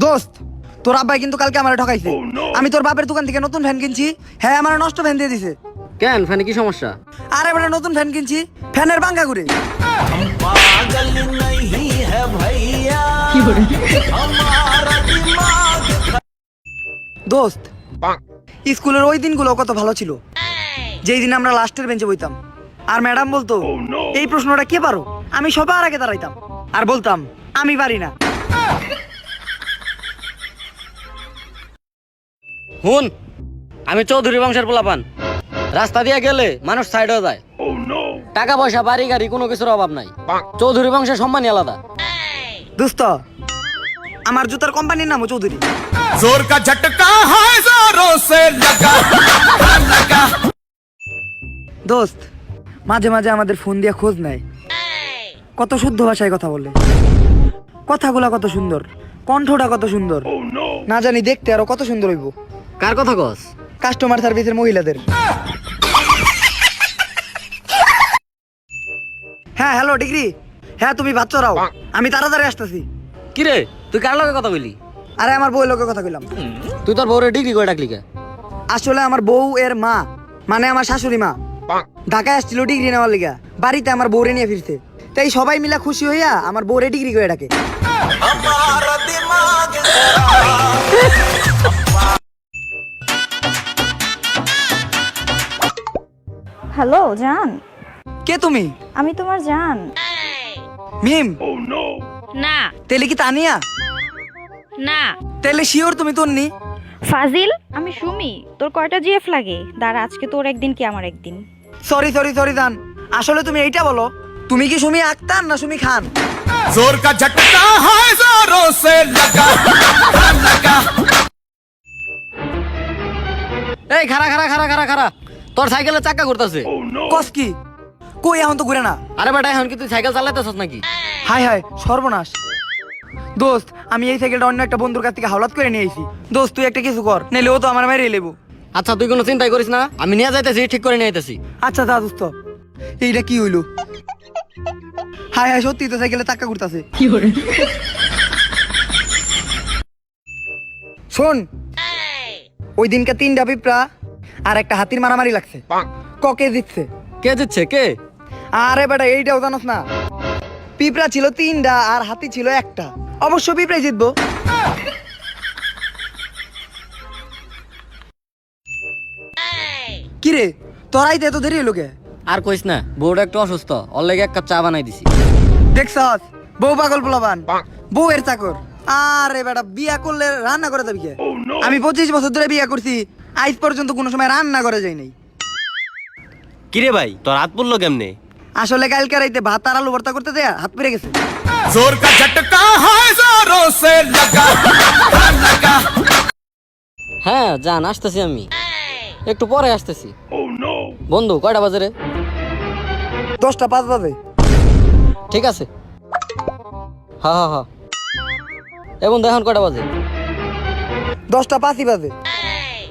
দোস্ত, তোর আব্বাই কিন্তু কালকে আমারে ঠকাইছে। আমি তোর বাপের দোকান থেকে নতুন ফ্যান কিনছি, হ্যাঁ আমার নষ্ট ফ্যান দিয়ে দিছে। কেন, ফ্যানে কি সমস্যা? আরে বেটা, নতুন ফ্যান কিনছি, ফ্যানের পাঙ্খা ঘুরে। দোস্ত, স্কুলের ওই দিনগুলো কত ভালো ছিল, যেই দিন আমরা লাস্টের বেঞ্চে বইতাম আর ম্যাডাম বলতো এই প্রশ্নটা কে পারো, আমি সবার আগে দাঁড়াইতাম আর বলতাম আমি পারি না। হুন, আমি চৌধুরী বংশের পোলাপান। রাস্তা দিয়ে গেলে মানুষ সাইড হয়ে যায়। টাকা পয়সা, বাড়ি গাড়ি কোনো কিছুর অভাব নাই। চৌধুরী বংশের সম্মানই আলাদা। দোস্ত, আমার জুতার কোম্পানির নামও চৌধুরী। जोर का झटका है जोरों से लगा। দোস্ত, মাঝে মাঝে আমাদের ফোন দিয়ে খোঁজ নেয়, কত শুদ্ধ ভাষায় কথা বলে, কথাগুলা কত সুন্দর, কণ্ঠটা কত সুন্দর, না জানি দেখতে আরো কত সুন্দর হইব। কার কথা কস? কাস্টমার সার্ভিসের মহিলাদের। হ্যাঁ হ্যালো ডিগ্রি, হ্যাঁ তুমি ভাত চড়াও, আমি তাড়াতাড়ি আসতেছি। কিরে, তুই কার লগে কথা বলি? আরে আমার বউ লোকের কথা কইলাম। তুই তোর বউরে ডিগ্রি করে ডাকলি কে? আসলে আমার বউ এর মা, মানে আমার শাশুড়ি মা, ঢাকায় আসছিল ডিগ্রি নেওয়ার লিগা, বাড়িতে আমার বউরে নিয়ে ফিরছে, তাই সবাই মিলা খুশি হইয়া আমার বউরে ডিগ্রি করে ডাকে। হ্যালো জান। কে তুমি? আমি তোমার জান। মিম? না তেলে কি তানিয়া? না তেলে শিওর তুমি তন্নি? ফাজিল, আমি সুমি। তোর কয়টা জিএফ লাগে? দাঁড়া, আজকে তোর একদিন কি আমার একদিন। সরি সরি সরি জান, আসলে তুমি এইটা বলো, তুমি কি সুমি আক্তার না সুমি খান? जोर का झटका है जोरों से लगा। এই খারা খারা খারা খারা খারা, তোর সাইকেলের চাকা ঘুরতেছে। কস কি? কই এখন তো ঘুরে না। আরে বেটা, এখন কি তুই সাইকেল চালাইতেছস নাকি? হাই হাই সর্বনাশ। দোস্ত, আমি এই সাইকেলটা অন্য একটা বন্ধুর কাছ থেকে হাওলাত করে নিয়ে আইছি। দোস্ত তুই একটা কিছু কর, নাইলে ও তো আমার মেরে লেবু। আচ্ছা, তুই কোনো চিন্তাই করিস না, আমি নিয়ে যাইতেছি, ঠিক করে নিয়ে আইতেছি। আচ্ছা দা দোস্ত, এইটা কি হইলো? হাই হাই সত্যি তো সাইকেলে চাক্কা ঘুরতাছে। শোন, ওই দিনকে 3টা পিঁপড়া আর একটা হাতির মারামারি লাগছে, ককে জিতছে? কে জিতছে কে? আরে বেটা, এইটাও জানোস না? পিঁপড়া ছিল 3টা আর হাতি ছিল একটা, অবশ্য পিঁপড়াই জিতবো। কিরে, তোরাইতে এত দেরি হলো কে? আর কইস না, বউটা একটু অসুস্থ, ওর লেগে 1 কাপ চা বানাই দিছি। দেখছস, বউ পাগল পোলাপান, বউয়ের চাকর। আরে বেটা, বিয়া করলে রান্না করে যাবি কে? আমি 25 বছর ধরে বিয়া করছি, আজ পর্যন্ত কোনো সময় রান্না করে যাই নাই। কিরে ভাই, তোর হাত পড়লো কেমনে? আসলে কালকে রাইতে ভাত আর আলু ভর্তা করতে দেয়া হাত পেরে গেছে। जोर का झटका है जोरों से लगा। হ্যাঁ জান, আসতেছি আমি, একটু পরে আসতেছি। বন্ধু কয়টা বাজে রে? 10টা 5 বাজে। ঠিক আছে, হ্যাঁ হ্যাঁ হ্যাঁ। এ বন্ধু, এখন কয়টা বাজে? 10টা 5ই বাজে।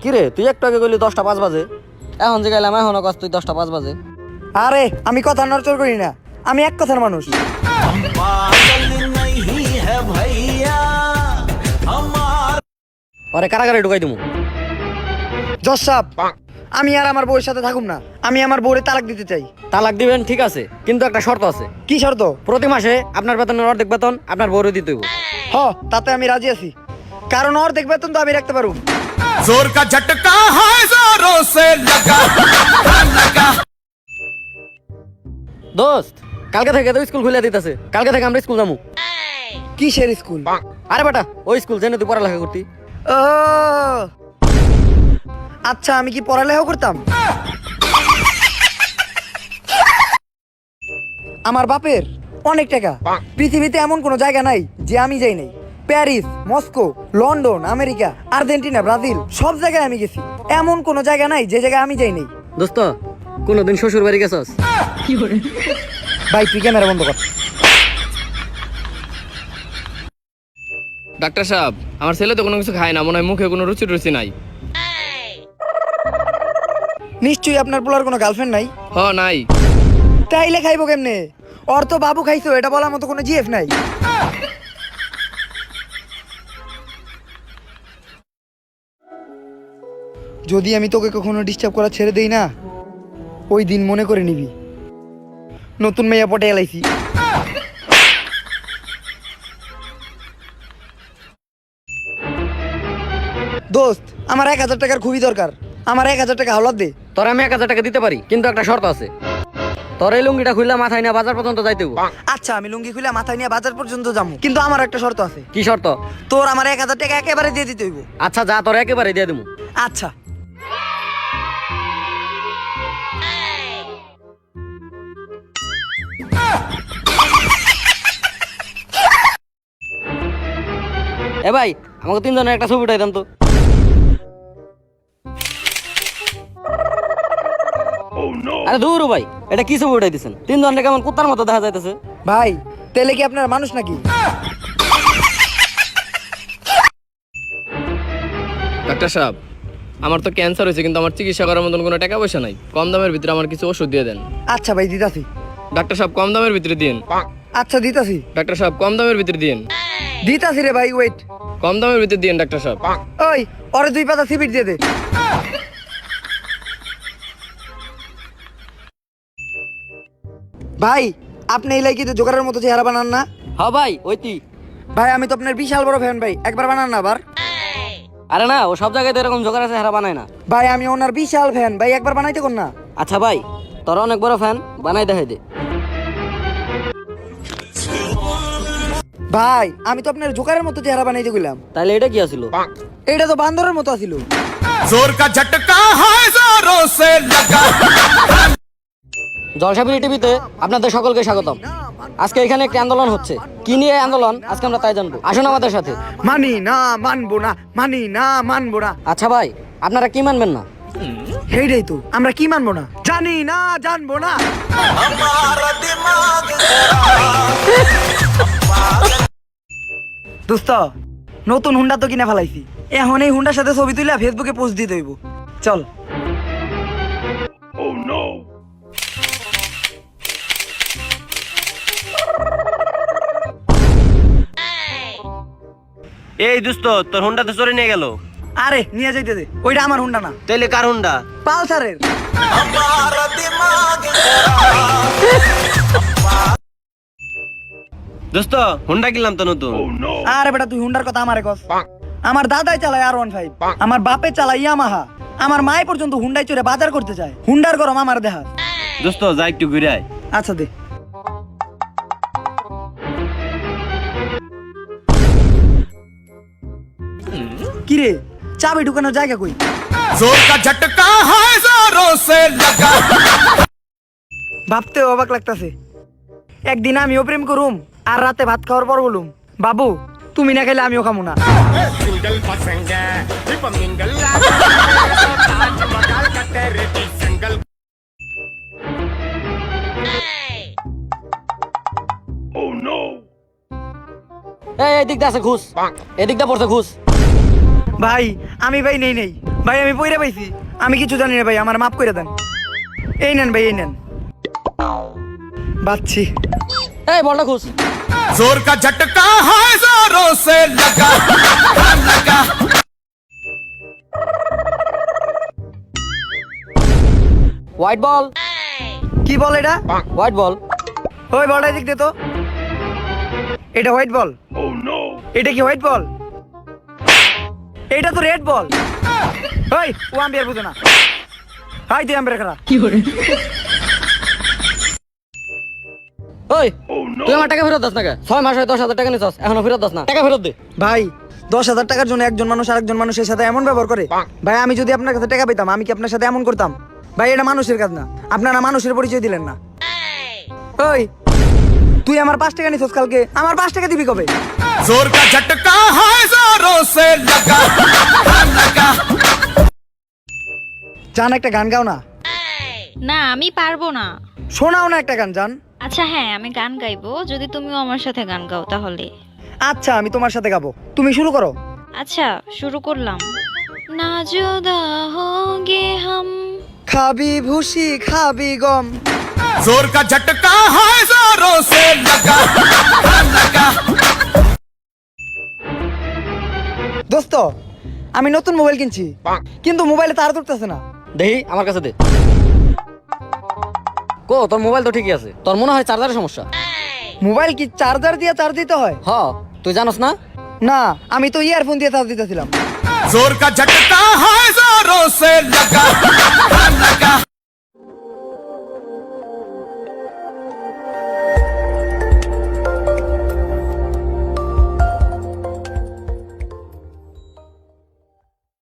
কিরে, তুই একটু আগে কইলি 10টা 5 বাজে, এখন যে গেলাম এখনো কস তুই 10টা 5 বাজে। আরে আমি কথা নড়চড় করি না, আমি এক কথার মানুষ। আরে কারাগারে ঢুকাই দিমু। জজ সাহেব, আমি আর আমার বউয়ের সাথে থাকুম না, আমি আমার বউরে তালাক দিতে চাই। তালাক দিবেন ঠিক আছে, কিন্তু একটা শর্ত আছে। কি শর্ত? প্রতি মাসে আপনার বেতনের অর্ধেক বেতন আপনার বউরে দিতে হইব। হ, তাতে আমি রাজি আছি, কারণ অর্ধেক বেতন তো আমি রাখতে পারবো। जोर का झटका है जोरों से लगा। দোস্ত, কালকে থেকে তো স্কুল খুলে দিতেছে, কালকে থেকে আমরা স্কুল যাবো। কিসের স্কুল? আরে বেটা, ওই স্কুল জেনে তুই পড়ালেখা করতি। ও আচ্ছা, আমি কি পড়ালেখা করতাম? আমার বাপের অনেক টাকা, পৃথিবীতে এমন কোনো জায়গা নাই যে আমি যাই নাই। Paris, Moscow, London, America, Argentina, Brazil, সব জায়গায় আমি গেছি, এমন কোনো জায়গা নাই যে জায়গায় আমি যাই নাই। দোস্ত, কোনোদিন শ্বশুর বাড়ি গেছস? ভাই তুই ক্যামেরা বন্ধ কর। ডাক্তার সাহেব, আমার ছেলে তো কোনো কিছু খায় না, মনে হয় মুখে কোনো রুচি নাই। নিশ্চয়ই আপনার পোলার কোনো গার্লফ্রেন্ড নাই? হ নাই। তাইলে খাইবো কেমনে? ওর তো বাবু খাইছো, এটা বলার মতো কোনো জিএফ নাই। যদি আমি তোকে কখনো ডিস্টার্ব করা ছেড়ে দেই না, ওই দিন মনে করে নিবি নতুন মেয়া পটে এলাইছি। দোস্ত, আমার 1,000 টাকার খুবই দরকার। আমার 1,000 টাকা হাওলাত দে। তোর আমি 1,000 টাকা দিতে পারি, কিন্তু একটা শর্ত আছে। তোর এই লুঙ্গিটা খুললে মাথায় না বাজার পর্যন্ত যাইতে হইব। আচ্ছা, আমি লুঙ্গি খুলে মাথায় নিয়ে বাজার পর্যন্ত যাবো, কিন্তু আমার একটা শর্ত আছে। কি শর্ত? তোর আমার 1,000 টাকা একেবারে দিয়ে দিতে হইব। আচ্ছা যা, তোর একেবারে দিয়ে দেবো। আচ্ছা। এ ভাই, আমাকে 3 জনের একটা ছবি উঠাই দেন তো। আরে দূর ভাই, এটা কি ছবি উঠাই দিছেন? 3 জনের কেমন কুত্তার মতো দেখা যাইতেছে। ভাই, তেলে কি আপনার মানুষ নাকি? ডাক্তার সাহেব, আমার তো ক্যান্সার হয়েছে, কিন্তু আমার চিকিৎসা করার মতন কোনো টাকা পয়সা নাই। কম দামের ভিতরে আমার কিছু ওষুধ দিয়ে দেন। আচ্ছা ভাই, দিতাছি। ডাক্তার সাহেব, কম দামের ভিতরে দিন। আচ্ছা, দিতাছি। ডাক্তার সাহেব, কম দামের ভিতরে দিন। দিতাছি রে ভাই, ওয়েট। কম দামের ভিতরে দিন ডাক্তার সাহেব। ওই, ওরে 2 পাতা সিবিট দিয়ে দে। ভাই, আপনি এই লাইকিতে জোগাড়ের মতো চেহারা বানান না? হ্যাঁ ভাই, ওই তুই। ভাই, আমি তো আপনার বিশাল বড় ফ্যান ভাই, একবার বানান না আবার। আরে না, ও সব জায়গায় তো এরকম জোগাড় আছে, হারা বানায় না। ভাই, আমি ওনার বিশাল ফ্যান ভাই, একবার বানাইতে কোন না। আচ্ছা ভাই, তোর অনেক বড় ফ্যান, বানাই দেখাই দে। ভাই, আমি তো আপনার জোকারের মতো চেহারা বানাইতে গেলাম। তাহলে এটা কি আছিল? এটা তো বান্দরের মতো আছিল। जोर का झटका है जोरों से लगा। জলসাবিলি টিভিতে আপনাদের সকলকে স্বাগতম। আজকে এখানে একটি আন্দোলন হচ্ছে। কি নিয়ে আন্দোলন, আজকে আমরা তাই জানবো। আসুন আমাদের সাথে। মানি না, মানবো না, মানি না, মানবো না। আচ্ছা ভাই, আপনারা কি মানবেন না? সেইটাই তো, আমরা কি মানবো না? জানি না, জানবো না। দোস্ত, নতুন হুন্ডা তো কিনে ফেলাইছি। এখন এই হুন্ডার সাথে ছবি তুলে ফেসবুকে পোস্ট দিতে হইব। চল। এই দোস্ত, তোর হুন্ডাতে চড়ে নিয়ে গেল। আরে, নিয়ে যাইতে দে, ওইটা আমার হুন্ডা না, তাইলে কার হুন্ডা? পালসারের। দোস্ত, হুন্ডা কিনলাম তো নতুন। আরে বেটা, তুই হুন্ডার কথা আমারে কস। আমার দাদাই চালায় R15, আমার বাপে চালায় ইয়ামাহা, আমার মাই পর্যন্ত হুন্ডাই চড়ে বাজার করতে চায়। হুন্ডার গরম আমার দেহা। দোস্ত, যা একটু ঘুরে আয়। আচ্ছা দে। কিরে, চাবি ঢুকানোর জায়গা কই? जोर का झटका है जोरों से लगा। ভাবতে অবাক লাগতাছে। একদিন আমিও প্রেম করুম, আর রাতে ভাত খাওয়ার পর বলুম, বাবু তুমি না খেলে আমিও খামু না। सिंगल पसंग हिप मिंगल मगाल का तेरे की सिंगल। এই এদিক দিয়ে আছে ঘুষ, এদিক দিয়ে পড়ছে ঘুষ। ভাই, আমি ভাই নেই নেই ভাই, আমি পইরা পাইছি, আমি কিছু জানি না ভাই, আমার মাফ করে দেন। এই নেন ভাই, এই নেন। বাচ্ছি। এই বলটা ঘুষ। जोर का झटका है जोरों से लगा। लगा। White ball. কি বল এটা? White ball. ওই বলটা দিক দে তো। এটা হোয়াইট বল? এটা কি হোয়াইট বল? এটা তো রেড বল। ওই, ও আম্পায়ার বুঝো না। হাই, তুই আম্পায়ার খেলা। ওই, তুই আমার টাকা ফেরত দাস না কে? 6 মাস হয় 10,000 টাকা নিছস, এখনো ফেরত দাস না। টাকা ফেরত দে। ভাই, 10,000 টাকার জন্য একজন মানুষ আরেকজন মানুষের সাথে এমন ব্যবহার করে? ভাই, আমি যদি আপনার কাছে টাকা পেতাম, আমি কি আপনার সাথে এমন করতাম? ভাই, এটা মানুষের কাজ না, আপনারা মানুষের পরিচয় দিলেন না। ওই, তুই আমার 5 টাকা নিছস কালকে, আমার 5 টাকা দিবি কবে? जोर का झटका है जोरों से लगा। लगा। জান, একটা গান গাও না। না, আমি পারবো না। শোনাও না একটা গান, জান। আচ্ছা হ্যাঁ, আমি গান গাইবো যদি তুমিও আমার সাথে গান গাও তাহলে। আচ্ছা, আমি তোমার সাথে গাবো, তুমি শুরু করো। আচ্ছা, শুরু করলাম। না জুদা হোগে হাম। খাবি ভুসি, খাবি গম। जोर का झटका है जोरों से लगा। लगा। দোস্ত, আমি নতুন মোবাইল কিনছি, কিন্তু মোবাইলে তার ধরতেছে না। দেখি আমার কাছে দে। কো তোর মোবাইল তো ঠিকই আছে, তোর মনে হয় চার্জারের সমস্যা। মোবাইল কি চার্জার দিয়ে চার্জ দিতে হয়? হ, তুই জানোস না? না, আমি তো ইয়ারফোন দিয়ে চার্জ দিতেছিলাম। जोर का झटका है जोरों से लगा